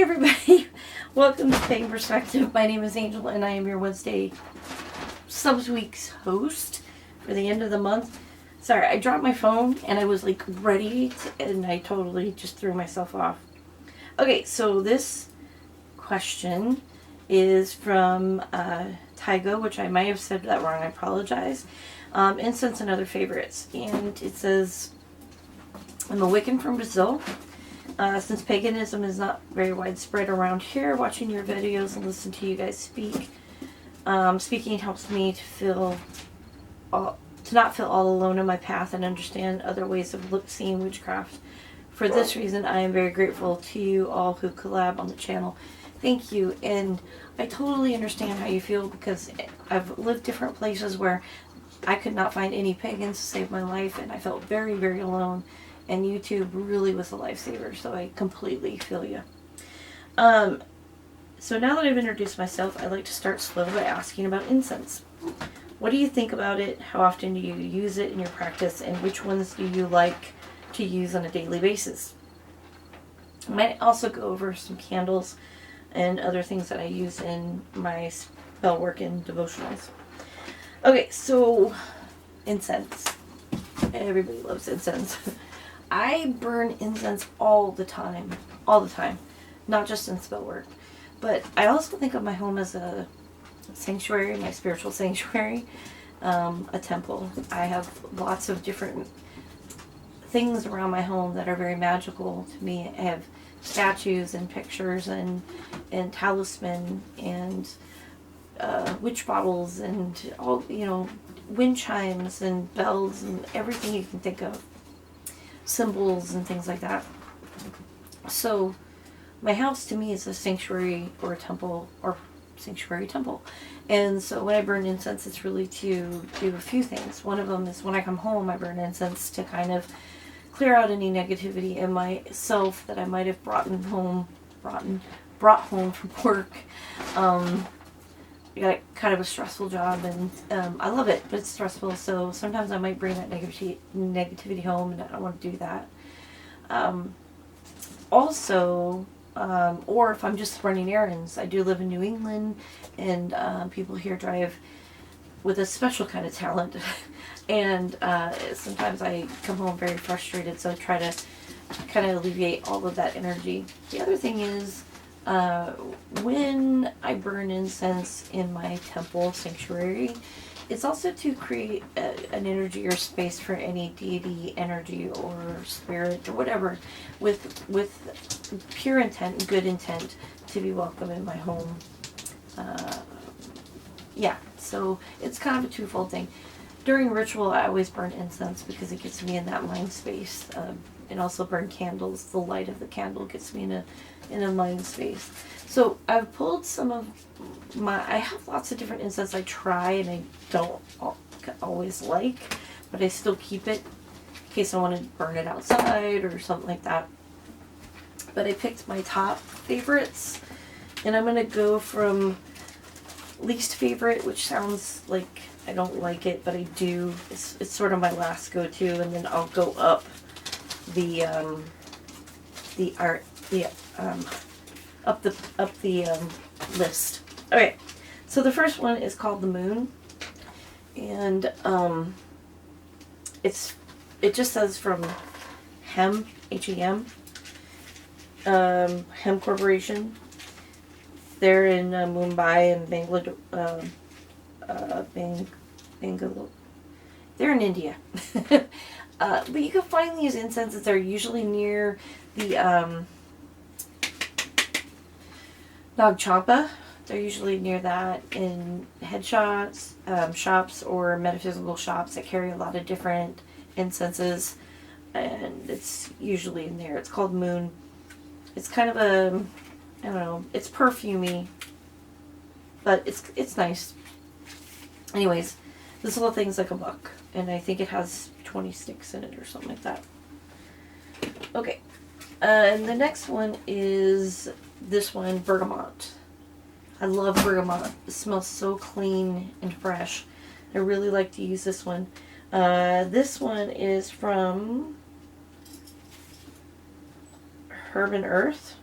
everybody, welcome to Pagan Perspective. My name is Angel and I am your Wednesday sub-week's host for the end of the month. Sorry, I dropped my phone and I was like ready to, and I totally just threw myself off. Okay, so this question is from Tiago, which I might have said that wrong, I apologize. Incense and other favorites. And it says, I'm a Wiccan from Brazil. Since paganism is not very widespread around here, watching your videos and listening to you guys speak, speaking helps me to not feel all alone in my path and understand other ways of seeing witchcraft. For this reason, I am very grateful to you all who collab on the channel. Thank you, and I totally understand how you feel because I've lived different places where I could not find any pagans to save my life, and I felt very, very alone. And YouTube really was a lifesaver, so I completely feel you. So now that I've introduced myself, I'd like to start slow by asking about incense. What do you think about it? How often do you use it in your practice? And which ones do you like to use on a daily basis? I might also go over some candles and other things that I use in my spell work and devotionals. Okay, so incense. Everybody loves incense. I burn incense all the time, not just in spell work, but I also think of my home as a sanctuary, my spiritual sanctuary, a temple. I have lots of different things around my home that are very magical to me. I have statues and pictures and talisman and witch bottles and all, wind chimes and bells and everything you can think of. Symbols and things like that. So my house to me is a sanctuary or a temple or sanctuary temple. And so when I burn incense, it's really to do a few things. One of them is when I come home, I burn incense to kind of clear out any negativity in myself that I might have brought home from work. I got kind of a stressful job, and I love it, but it's stressful, so sometimes I might bring that negativity home, and I don't want to do that. Or if I'm just running errands, I do live in New England, and people here drive with a special kind of talent, and sometimes I come home very frustrated, so I try to kind of alleviate all of that energy. The other thing is, when I burn incense in my temple sanctuary, it's also to create an energy or space for any deity, energy, or spirit, or whatever, with pure intent, good intent, to be welcome in my home. So it's kind of a twofold thing. During ritual, I always burn incense because it gets me in that mind space. And also burn candles. The light of the candle gets me in a mind space. So I've pulled some of I have lots of different incense I try and I don't always like, but I still keep it in case I want to burn it outside or something like that. But I picked my top favorites, and I'm going to go from least favorite, which sounds like I don't like it, but I do. It's sort of my last go-to, and then I'll go up the list. Okay, so the first one is called the Moon, and it just says from Hem, H-E-M, Hem Corporation. They're in Mumbai and Bangalore. They're in India. But you can find these incenses. They're usually near the Nag Champa. They're usually near that in headshots, shops, or metaphysical shops that carry a lot of different incenses. And it's usually in there. It's called Moon. It's kind of I don't know, it's perfumey, but it's nice. Anyways, this little thing's like $1, and I think it has 20 sticks in it or something like that. Okay, and the next one is this one, Bergamot. I love bergamot. It smells so clean and fresh. I really like to use this one. This one is from Herb and Earth.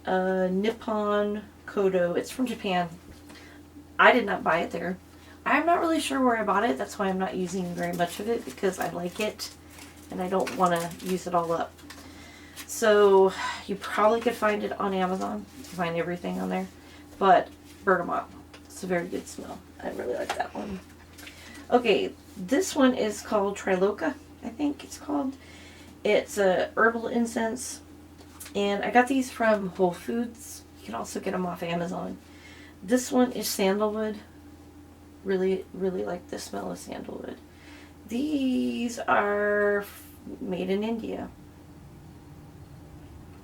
Nippon Kodo. It's from Japan. I did not buy it there. I'm not really sure where I bought it. That's why I'm not using very much of it, because I like it and I don't want to use it all up. So you probably could find it on Amazon. You can find everything on there. But bergamot. It's a very good smell. I really like that one. Okay, this one is called Triloka, I think it's called. It's a herbal incense. And I got these from Whole Foods. You can also get them off Amazon. This one is sandalwood. Really, really like the smell of sandalwood. These are made in India.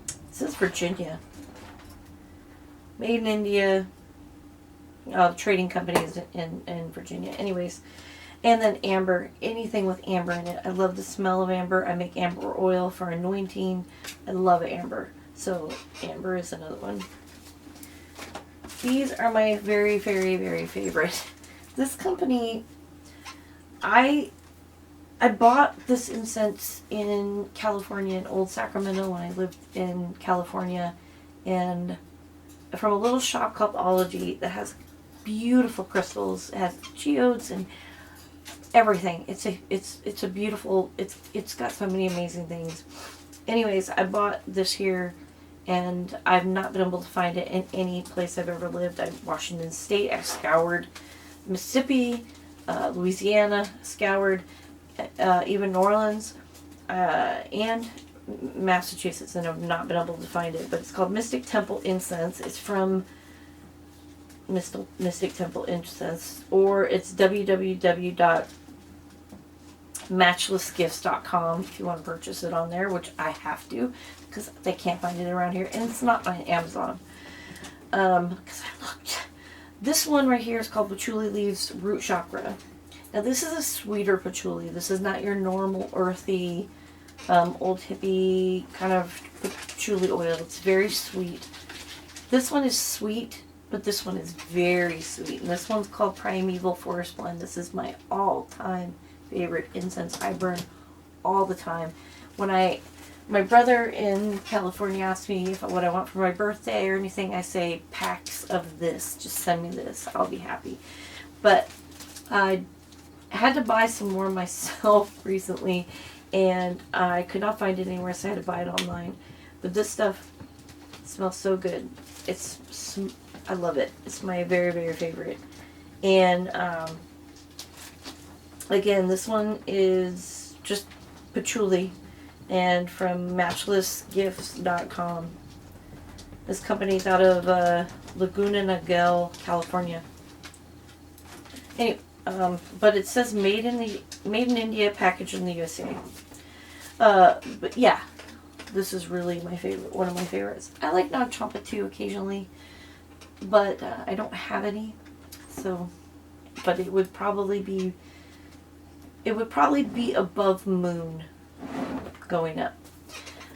It says Virginia. Made in India. Trading companies in Virginia. Anyways. And then amber. Anything with amber in it. I love the smell of amber. I make amber oil for anointing. I love amber. So amber is another one. These are my very, very, very favorite. This company, I bought this incense in California, in Old Sacramento, when I lived in California, and from a little shop called Ology that has beautiful crystals. It has geodes and everything. It's a beautiful. It's got so many amazing things. Anyways, I bought this here, and I've not been able to find it in any place I've ever lived. Washington State, I scoured Mississippi, Louisiana, scoured, even New Orleans, and Massachusetts, and I've not been able to find it. But it's called Mystic Temple Incense. It's from Mystic Temple Incense, or it's www.matchlessgifts.com if you want to purchase it on there, which I have to because they can't find it around here, and it's not on Amazon. Because I looked. This one right here is called Patchouli Leaves Root Chakra. Now this is a sweeter patchouli. This is not your normal earthy, old hippie kind of patchouli oil. It's very sweet. This one is sweet, but this one is very sweet. And this one's called Primeval Forest Blend. This is my all-time favorite incense. I burn all the time. My brother in California asked me what I want for my birthday or anything, I say packs of this. Just send me this. I'll be happy. But I had to buy some more myself recently, and I could not find it anywhere, so I had to buy it online. But this stuff smells so good. I love it. It's my very, very favorite. And again, this one is just patchouli, and from matchlessgifts.com. This company's out of Laguna Niguel, California. Anyway, but it says made in India, packaged in the USA. But yeah, this is really my favorite. One of my favorites. I like Nag Champa too occasionally, but I don't have any. So, but it would probably be above moon going up.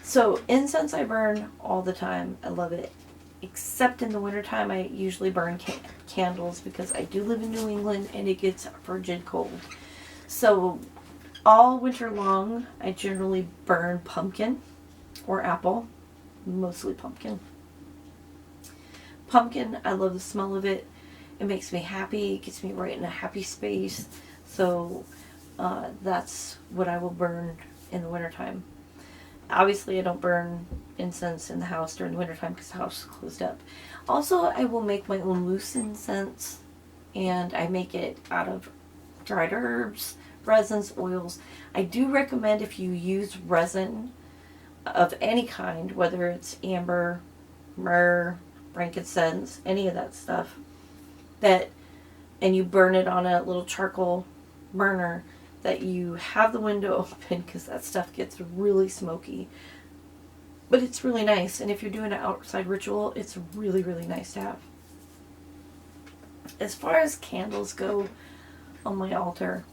So incense I burn all the time. I love it. Except in the wintertime, I usually burn candles because I do live in New England and it gets frigid cold. So all winter long, I generally burn pumpkin or apple. Mostly pumpkin. Pumpkin, I love the smell of it. It makes me happy. It gets me right in a happy space. So that's what I will burn in the wintertime. Obviously, I don't burn incense in the house during the wintertime because the house is closed up. Also, I will make my own loose incense, and I make it out of dried herbs, resins, oils. I do recommend if you use resin of any kind, whether it's amber, myrrh, frankincense, any of that stuff, and you burn it on a little charcoal burner, that you have the window open because that stuff gets really smoky. But it's really nice, and if you're doing an outside ritual, it's really, really nice to have. As far as candles go on my altar,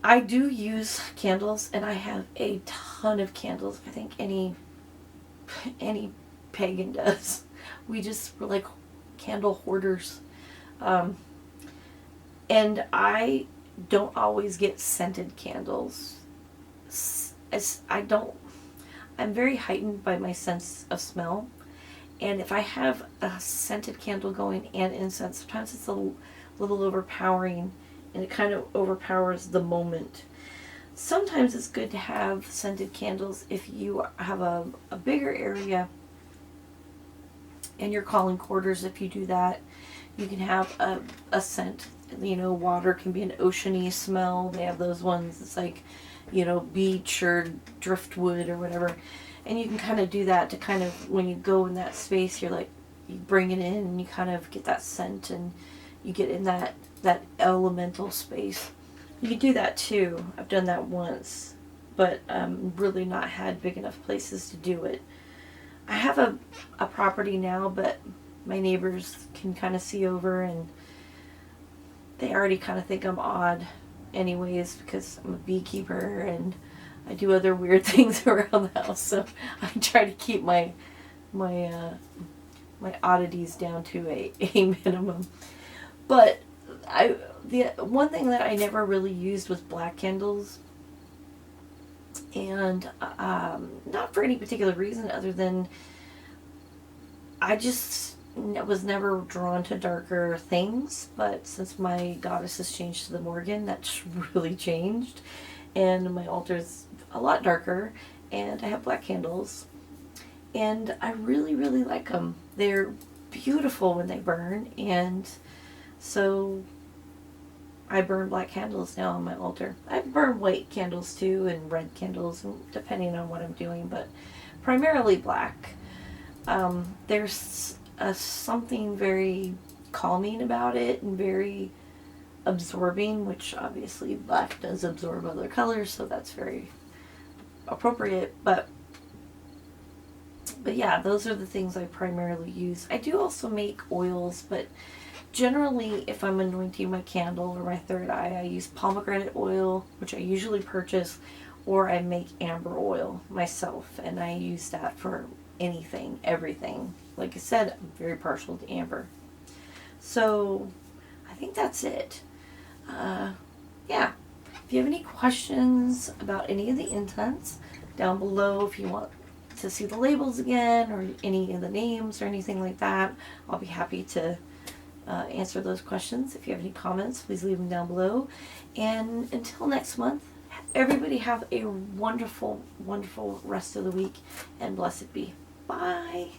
I do use candles, and I have a ton of candles. I think any pagan does. We're like candle hoarders. And I don't always get scented candles. I'm very heightened by my sense of smell. And if I have a scented candle going and incense, sometimes it's a little overpowering, and it kind of overpowers the moment. Sometimes it's good to have scented candles if you have a bigger area and you're calling quarters. If you do that, you can have a scent. You know, water can be an oceany smell. They have those ones. It's like, you know, beach or driftwood or whatever. And you can kind of do that to kind of, when you go in that space, you're like, you bring it in and you kind of get that scent and you get in that elemental space. You can do that too. I've done that once, but really not had big enough places to do it. I have a property now, but my neighbors can kind of see over, and they already kind of think I'm odd anyways, because I'm a beekeeper and I do other weird things around the house. So I try to keep my oddities down to a minimum. But the one thing that I never really used was black candles, and not for any particular reason other than I just was never drawn to darker things. But since my goddess has changed to the Morgan, that's really changed, and my altar's a lot darker, and I have black candles, and I really, really like them. They're beautiful when they burn, and so I burn black candles now on my altar. I burn white candles too, and red candles, depending on what I'm doing, but primarily black. There's something very calming about it and very absorbing, which obviously black does absorb other colors, so that's very appropriate. But yeah, those are the things I primarily use. I do also make oils, but generally if I'm anointing my candle or my third eye, I use pomegranate oil, which I usually purchase, or I make amber oil myself, and I use that for anything, everything. Like I said, I'm very partial to amber. So I think that's it. Yeah. If you have any questions about any of the incense, down below, if you want to see the labels again or any of the names or anything like that, I'll be happy to answer those questions. If you have any comments, please leave them down below. And until next month, everybody have a wonderful, wonderful rest of the week, and blessed be. Bye.